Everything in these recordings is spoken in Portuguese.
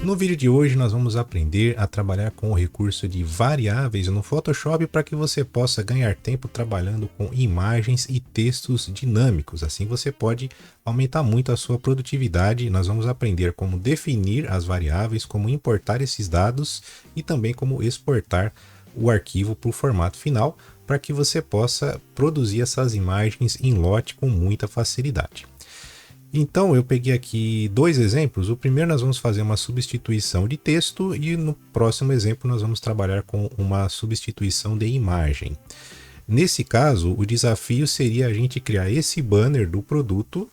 No vídeo de hoje nós vamos aprender a trabalhar com o recurso de variáveis no Photoshop para que você possa ganhar tempo trabalhando com imagens e textos dinâmicos. Assim você pode aumentar muito a sua produtividade. Nós vamos aprender como definir as variáveis, como importar esses dados e também como exportar o arquivo para o formato final para que você possa produzir essas imagens em lote com muita facilidade. Então eu peguei aqui dois exemplos. O primeiro nós vamos fazer uma substituição de texto e no próximo exemplo nós vamos trabalhar com uma substituição de imagem. Nesse caso, o desafio seria a gente criar esse banner do produto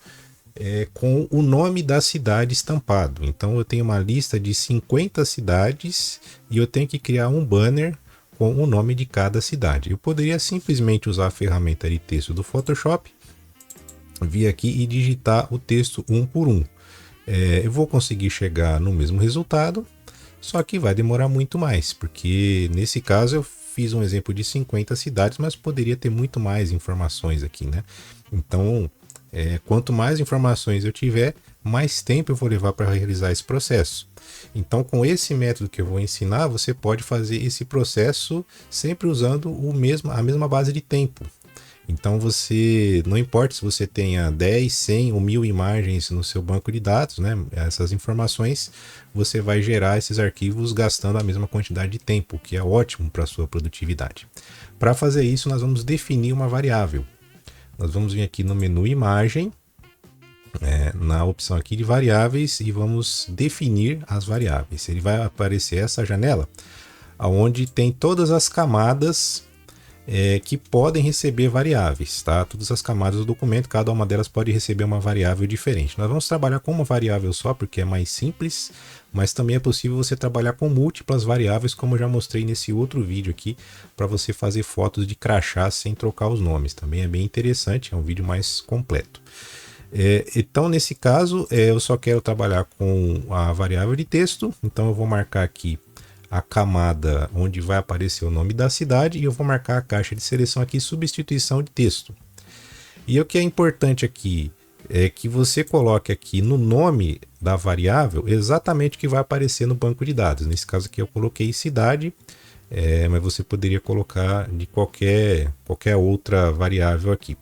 com o nome da cidade estampado. Então eu tenho uma lista de 50 cidades e eu tenho que criar um banner com o nome de cada cidade. Eu poderia simplesmente usar a ferramenta de texto do Photoshop, vir aqui e digitar o texto um por um. Eu vou conseguir chegar no mesmo resultado, só que vai demorar muito mais, porque nesse caso eu fiz um exemplo de 50 cidades, mas poderia ter muito mais informações aqui, né? Então, quanto mais informações eu tiver, mais tempo eu vou levar para realizar esse processo. Então, com esse método que eu vou ensinar, você pode fazer esse processo sempre usando a mesma base de tempo. Então você, não importa se você tenha 10, 100 ou 1000 imagens no seu banco de dados, né? Essas informações, você vai gerar esses arquivos gastando a mesma quantidade de tempo, o que é ótimo para a sua produtividade. Para fazer isso, nós vamos definir uma variável. Nós vamos vir aqui no menu imagem, na opção aqui de variáveis e vamos definir as variáveis. Ele vai aparecer essa janela, onde tem todas as camadas que podem receber variáveis, tá? Todas as camadas do documento, cada uma delas pode receber uma variável diferente. Nós vamos trabalhar com uma variável só, porque é mais simples, mas também é possível você trabalhar com múltiplas variáveis, como eu já mostrei nesse outro vídeo aqui, para você fazer fotos de crachá sem trocar os nomes. Também é bem interessante, é um vídeo mais completo. Então, nesse caso, eu só quero trabalhar com a variável de texto, então eu vou marcar aqui a camada onde vai aparecer o nome da cidade e eu vou marcar a caixa de seleção aqui, substituição de texto. E o que é importante aqui é que você coloque aqui no nome da variável exatamente o que vai aparecer no banco de dados. Nesse caso aqui eu coloquei cidade, mas você poderia colocar de qualquer outra variável aqui.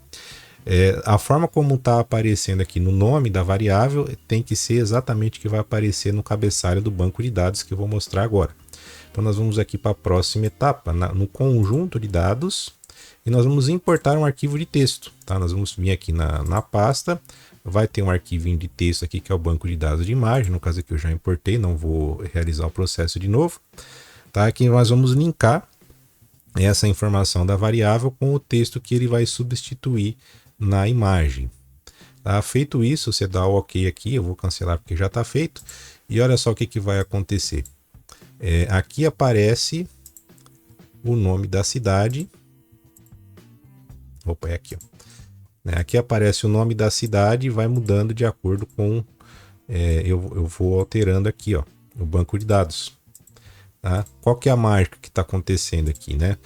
A forma como está aparecendo aqui no nome da variável tem que ser exatamente o que vai aparecer no cabeçalho do banco de dados que eu vou mostrar agora. Então nós vamos aqui para a próxima etapa, no conjunto de dados, e nós vamos importar um arquivo de texto. Tá? Nós vamos vir aqui na pasta, vai ter um arquivinho de texto aqui que é o banco de dados de imagem, no caso aqui eu já importei, não vou realizar o processo de novo. Tá? Aqui nós vamos linkar essa informação da variável com o texto que ele vai substituir na imagem. Tá? Feito isso, você dá o OK aqui, eu vou cancelar porque já está feito, e olha só o que vai acontecer. Aqui aparece o nome da cidade. Opa, é aqui, ó. Aqui aparece o nome da cidade e vai mudando de acordo com eu vou alterando aqui, ó, o banco de dados. Tá? Qual que é a mágica que está acontecendo aqui, né?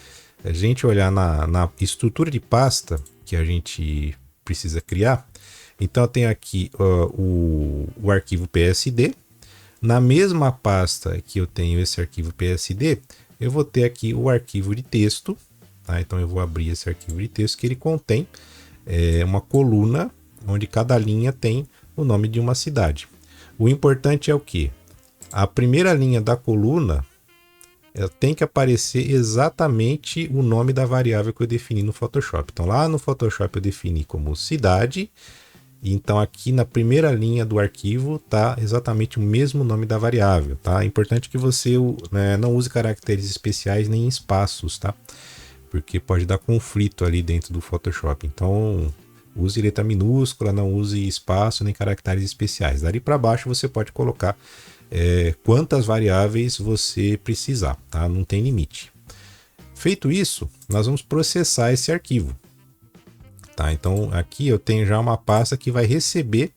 A gente olhar na estrutura de pasta que a gente precisa criar. Então eu tenho aqui o arquivo PSD. Na mesma pasta que eu tenho esse arquivo PSD, eu vou ter aqui o arquivo de texto. Tá? Então eu vou abrir esse arquivo de texto que ele contém uma coluna onde cada linha tem o nome de uma cidade. O importante é o que? A primeira linha da coluna tem que aparecer exatamente o nome da variável que eu defini no Photoshop. Então lá no Photoshop eu defini como cidade. Então aqui na primeira linha do arquivo está exatamente o mesmo nome da variável, tá? É importante que você não use caracteres especiais nem espaços, tá? Porque pode dar conflito ali dentro do Photoshop. Então use letra minúscula, não use espaço nem caracteres especiais. Dali para baixo você pode colocar quantas variáveis você precisar, tá? Não tem limite. Feito isso, nós vamos processar esse arquivo. Tá, então aqui eu tenho já uma pasta que vai receber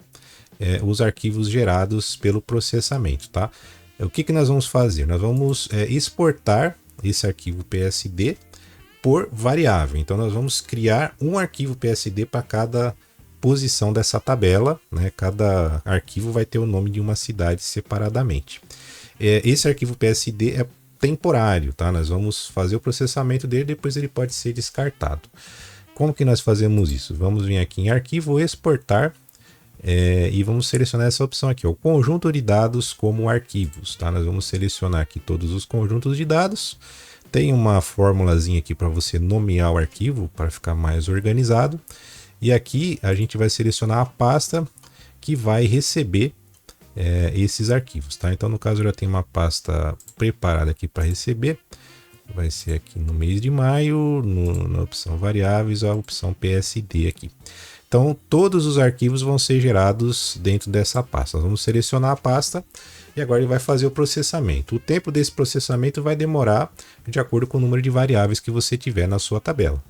os arquivos gerados pelo processamento. Tá? O que nós vamos fazer? Nós vamos exportar esse arquivo PSD por variável. Então nós vamos criar um arquivo PSD para posição dessa tabela, né? Cada arquivo vai ter o nome de uma cidade separadamente. Esse arquivo PSD é temporário, tá? Nós vamos fazer o processamento dele, depois ele pode ser descartado. Como que nós fazemos isso? Vamos vir aqui em arquivo, exportar, e vamos selecionar essa opção aqui, o conjunto de dados como arquivos, tá? Nós vamos selecionar aqui todos os conjuntos de dados. Tem uma formulazinha aqui para você nomear o arquivo, para ficar mais organizado. E aqui a gente vai selecionar a pasta que vai receber esses arquivos, tá? Então, no caso, eu já tenho uma pasta preparada aqui para receber. Vai ser aqui no mês de maio, na opção variáveis, a opção PSD aqui. Então, todos os arquivos vão ser gerados dentro dessa pasta. Nós vamos selecionar a pasta e agora ele vai fazer o processamento. O tempo desse processamento vai demorar de acordo com o número de variáveis que você tiver na sua tabela.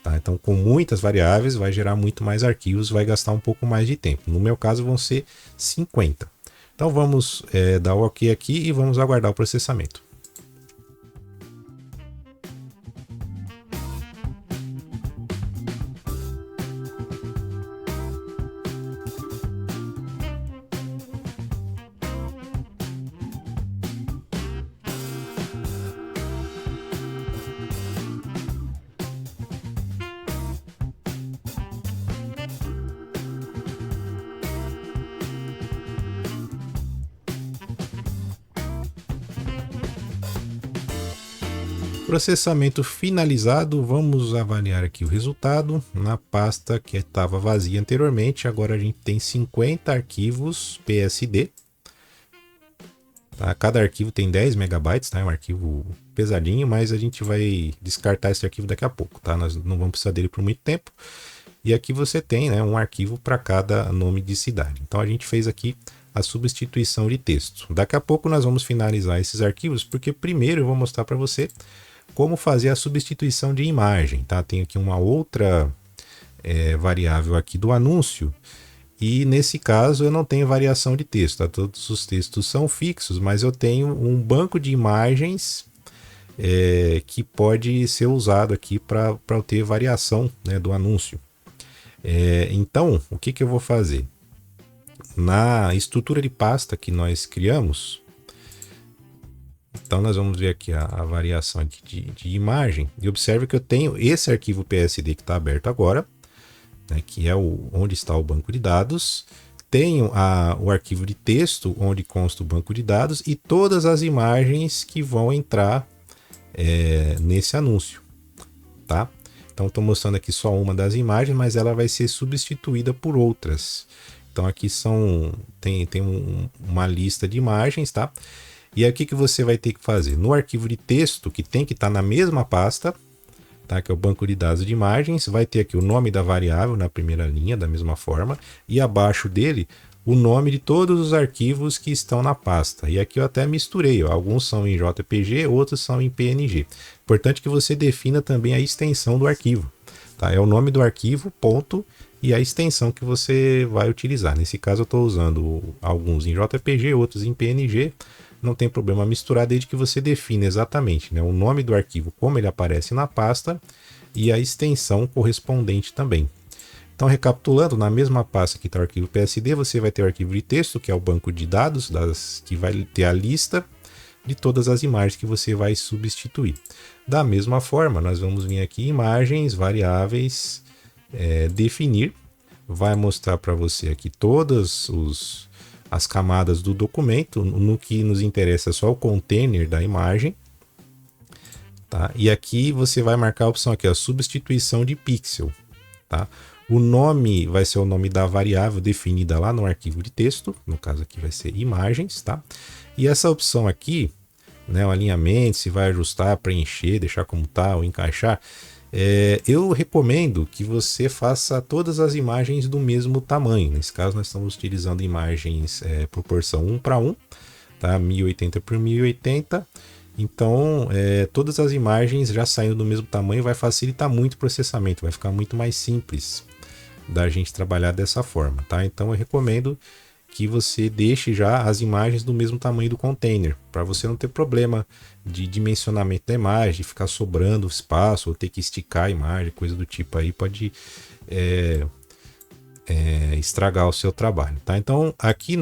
Tá? Então, com muitas variáveis, vai gerar muito mais arquivos, vai gastar um pouco mais de tempo. No meu caso, vão ser 50. Então, vamos dar o OK aqui e vamos aguardar o processamento. Processamento finalizado, vamos avaliar aqui o resultado na pasta que estava vazia anteriormente. Agora a gente tem 50 arquivos PSD. Tá? Cada arquivo tem 10 megabytes, tá? É um arquivo pesadinho, mas a gente vai descartar esse arquivo daqui a pouco, tá? Nós não vamos precisar dele por muito tempo. E aqui você tem, né, um arquivo para cada nome de cidade. Então a gente fez aqui a substituição de texto. Daqui a pouco nós vamos finalizar esses arquivos, porque primeiro eu vou mostrar para você como fazer a substituição de imagem, tá? Tem aqui uma outra variável aqui do anúncio, e nesse caso eu não tenho variação de texto, tá? Todos os textos são fixos, mas eu tenho um banco de imagens que pode ser usado aqui para eu ter variação, né, do anúncio. Então, o que eu vou fazer? Na estrutura de pasta que nós criamos, então nós vamos ver aqui a variação de imagem, e observe que eu tenho esse arquivo PSD que está aberto agora, né, que é onde está o banco de dados. Tenho o arquivo de texto onde consta o banco de dados e todas as imagens que vão entrar nesse anúncio, tá? Então estou mostrando aqui só uma das imagens, mas ela vai ser substituída por outras. Então aqui tem uma lista de imagens, tá? E aí o que você vai ter que fazer? No arquivo de texto, que tem que estar na mesma pasta, tá? Que é o banco de dados de imagens, vai ter aqui o nome da variável na primeira linha, da mesma forma, e abaixo dele o nome de todos os arquivos que estão na pasta. E aqui eu até misturei, ó, alguns são em JPG, outros são em PNG. Importante que você defina também a extensão do arquivo, tá? É o nome do arquivo, ponto, e a extensão que você vai utilizar. Nesse caso eu estou usando alguns em JPG, outros em PNG. Não tem problema misturar, desde que você defina exatamente, né, o nome do arquivo, como ele aparece na pasta, e a extensão correspondente também. Então, recapitulando, na mesma pasta que está o arquivo PSD, você vai ter o arquivo de texto, que é o banco de dados, que vai ter a lista de todas as imagens que você vai substituir. Da mesma forma, nós vamos vir aqui, imagens, variáveis, definir, vai mostrar para você aqui todas as camadas do documento. No que nos interessa é só o container da imagem, tá? E aqui você vai marcar a opção aqui, a substituição de pixel, tá? O nome vai ser o nome da variável definida lá no arquivo de texto, no caso aqui vai ser imagens, tá? E essa opção aqui, né, o alinhamento, se vai ajustar, preencher, deixar como tá ou encaixar, eu recomendo que você faça todas as imagens do mesmo tamanho. Nesse caso nós estamos utilizando imagens proporção 1:1, tá? 1080 por 1080. Então todas as imagens já saindo do mesmo tamanho vai facilitar muito o processamento, vai ficar muito mais simples da gente trabalhar dessa forma, tá? Então eu recomendo que você deixe já as imagens do mesmo tamanho do container, para você não ter problema de dimensionamento da imagem, de ficar sobrando espaço, ou ter que esticar a imagem, coisa do tipo aí, pode estragar o seu trabalho, tá? Então, aqui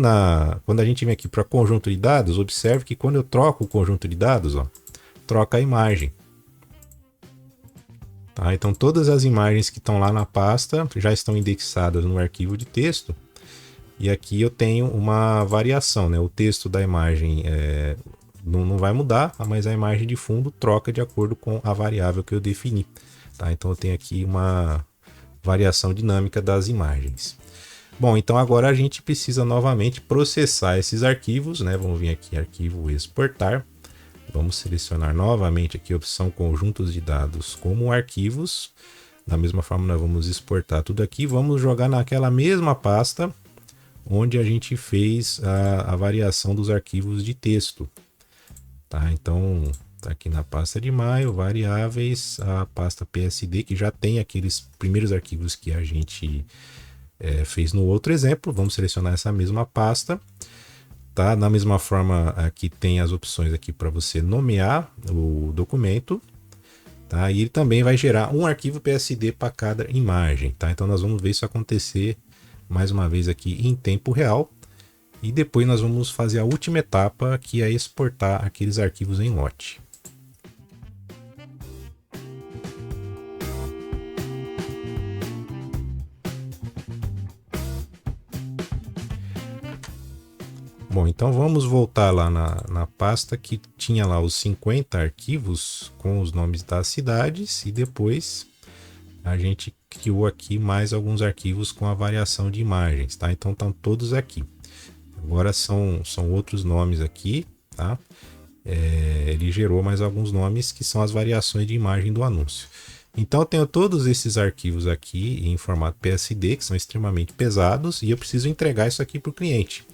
quando a gente vem aqui para conjunto de dados, observe que quando eu troco o conjunto de dados, ó, troca a imagem. Tá? Então, todas as imagens que estão lá na pasta já estão indexadas no arquivo de texto. E aqui eu tenho uma variação, né? O texto da imagem não vai mudar, mas a imagem de fundo troca de acordo com a variável que eu defini. Tá? Então, eu tenho aqui uma variação dinâmica das imagens. Bom, então agora a gente precisa novamente processar esses arquivos, né? Vamos vir aqui, arquivo exportar. Vamos selecionar novamente aqui a opção conjuntos de dados como arquivos. Da mesma forma, nós vamos exportar tudo aqui. Vamos jogar naquela mesma pasta onde a gente fez a variação dos arquivos de texto. Tá? Então, tá aqui na pasta de maio, variáveis, a pasta PSD, que já tem aqueles primeiros arquivos que a gente fez no outro exemplo. Vamos selecionar essa mesma pasta. Tá? Da mesma forma, aqui tem as opções aqui para você nomear o documento. Tá? E ele também vai gerar um arquivo PSD para cada imagem. Tá? Então nós vamos ver isso acontecer mais uma vez aqui em tempo real. E depois nós vamos fazer a última etapa, que é exportar aqueles arquivos em lote. Bom, então vamos voltar lá na pasta que tinha lá os 50 arquivos com os nomes das cidades e depois a gente criou aqui mais alguns arquivos com a variação de imagens, tá? Então estão todos aqui. Agora são outros nomes aqui, tá? Ele gerou mais alguns nomes que são as variações de imagem do anúncio. Então eu tenho todos esses arquivos aqui em formato PSD, que são extremamente pesados, e eu preciso entregar isso aqui para o cliente.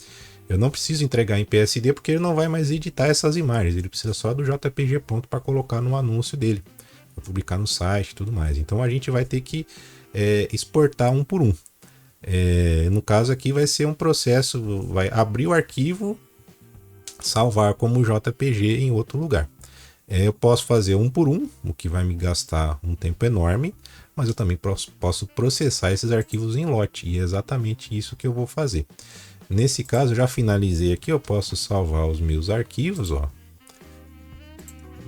Eu não preciso entregar em PSD porque ele não vai mais editar essas imagens, ele precisa só do JPG pronto para colocar no anúncio dele, para publicar no site e tudo mais. Então a gente vai ter que exportar um por um. No caso aqui vai ser um processo, vai abrir o arquivo, salvar como JPG em outro lugar. Eu posso fazer um por um, o que vai me gastar um tempo enorme, mas eu também posso processar esses arquivos em lote, e é exatamente isso que eu vou fazer. Nesse caso, já finalizei aqui, eu posso salvar os meus arquivos, ó.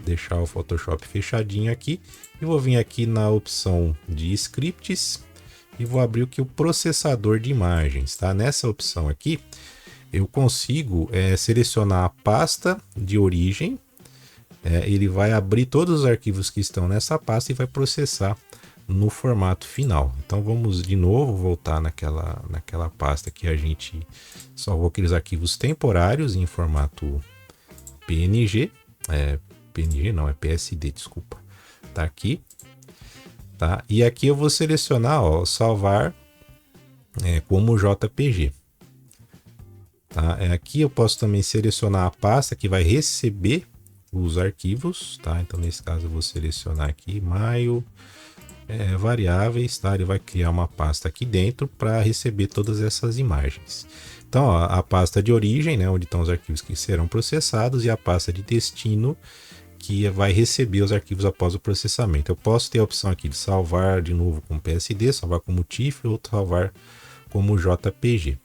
Deixar o Photoshop fechadinho aqui, e vou vir aqui na opção de scripts, e vou abrir aqui o processador de imagens, tá? Nessa opção aqui, eu consigo selecionar a pasta de origem, ele vai abrir todos os arquivos que estão nessa pasta e vai processar no formato final. Então vamos de novo voltar naquela pasta que a gente salvou aqueles arquivos temporários em formato PNG, PNG não, é PSD, desculpa. Tá aqui, tá? E aqui eu vou selecionar, ó, salvar como JPG. Tá? Aqui eu posso também selecionar a pasta que vai receber os arquivos, tá? Então nesse caso eu vou selecionar aqui maio, variáveis, tá? Ele vai criar uma pasta aqui dentro para receber todas essas imagens. Então, ó, a pasta de origem, né, onde estão os arquivos que serão processados, e a pasta de destino, que vai receber os arquivos após o processamento. Eu posso ter a opção aqui de salvar de novo como PSD, salvar como TIFF ou salvar como JPG.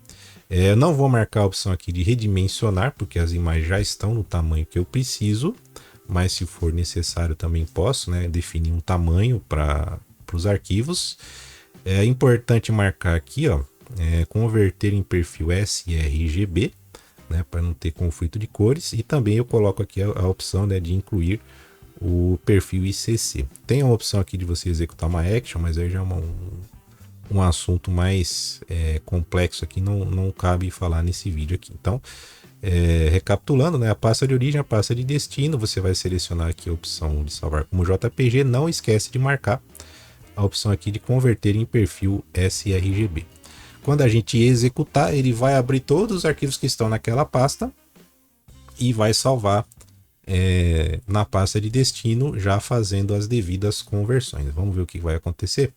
Eu não vou marcar a opção aqui de redimensionar, porque as imagens já estão no tamanho que eu preciso, mas se for necessário também posso, né, definir um tamanho para os arquivos. É importante marcar aqui, ó, converter em perfil sRGB, né, para não ter conflito de cores, e também eu coloco aqui a opção, né, de incluir o perfil ICC. Tem a opção aqui de você executar uma action, mas aí já é um assunto mais complexo aqui, não cabe falar nesse vídeo aqui. Então, recapitulando, né, a pasta de origem, a pasta de destino, você vai selecionar aqui a opção de salvar como JPG, não esquece de marcar a opção aqui de converter em perfil sRGB. Quando a gente executar, ele vai abrir todos os arquivos que estão naquela pasta e vai salvar na pasta de destino, já fazendo as devidas conversões. Vamos ver o que vai acontecer?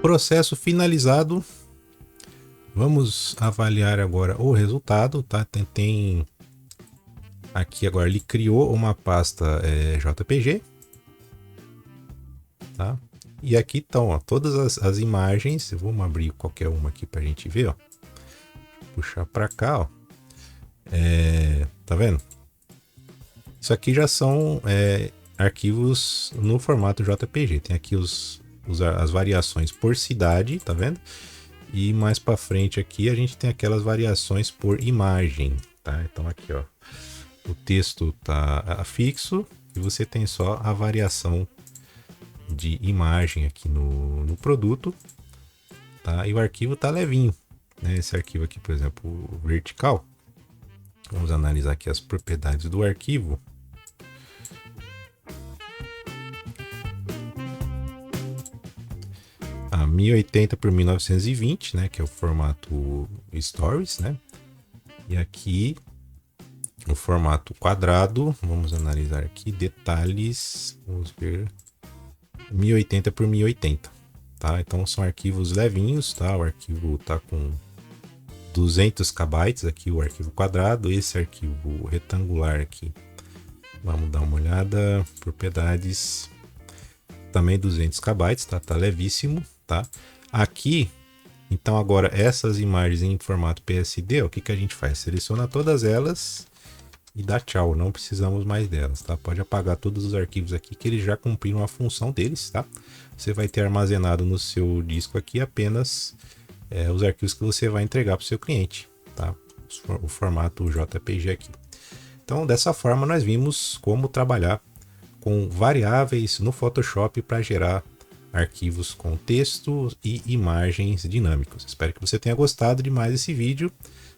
Processo finalizado. Vamos avaliar agora o resultado, tá? Tem aqui agora ele criou uma pasta JPG, tá? E aqui estão, ó, todas as imagens. Vamos abrir qualquer uma aqui para a gente ver, ó. Puxar para cá, ó. Tá vendo? Isso aqui já são arquivos no formato JPG. Tem aqui as variações por cidade, tá vendo? E mais para frente aqui a gente tem aquelas variações por imagem, tá? Então aqui, ó, o texto tá fixo e você tem só a variação de imagem aqui no produto, tá? E o arquivo tá levinho, né? Esse arquivo aqui, por exemplo, o vertical. Vamos analisar aqui as propriedades do arquivo. A 1080 por 1920, né, que é o formato Stories, né? E aqui o formato quadrado, vamos analisar aqui detalhes, vamos ver 1080 por 1080, tá? Então são arquivos levinhos, tá? O arquivo tá com 200 KB aqui, o arquivo quadrado. Esse arquivo retangular aqui, vamos dar uma olhada, propriedades, também 200 KB, tá? Tá levíssimo, tá? Aqui, então agora essas imagens em formato PSD, ó, o que que a gente faz? Seleciona todas elas e dá tchau, não precisamos mais delas, tá? Pode apagar todos os arquivos aqui que eles já cumpriram a função deles, tá? Você vai ter armazenado no seu disco aqui apenas os arquivos que você vai entregar para o seu cliente, tá? O formato JPG aqui. Então, dessa forma, nós vimos como trabalhar com variáveis no Photoshop para gerar arquivos com texto e imagens dinâmicos. Espero que você tenha gostado de mais esse vídeo.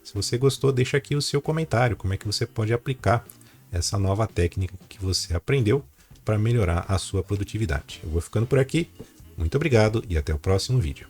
Se você gostou, deixa aqui o seu comentário, como é que você pode aplicar essa nova técnica que você aprendeu para melhorar a sua produtividade. Eu vou ficando por aqui. Muito obrigado e até o próximo vídeo.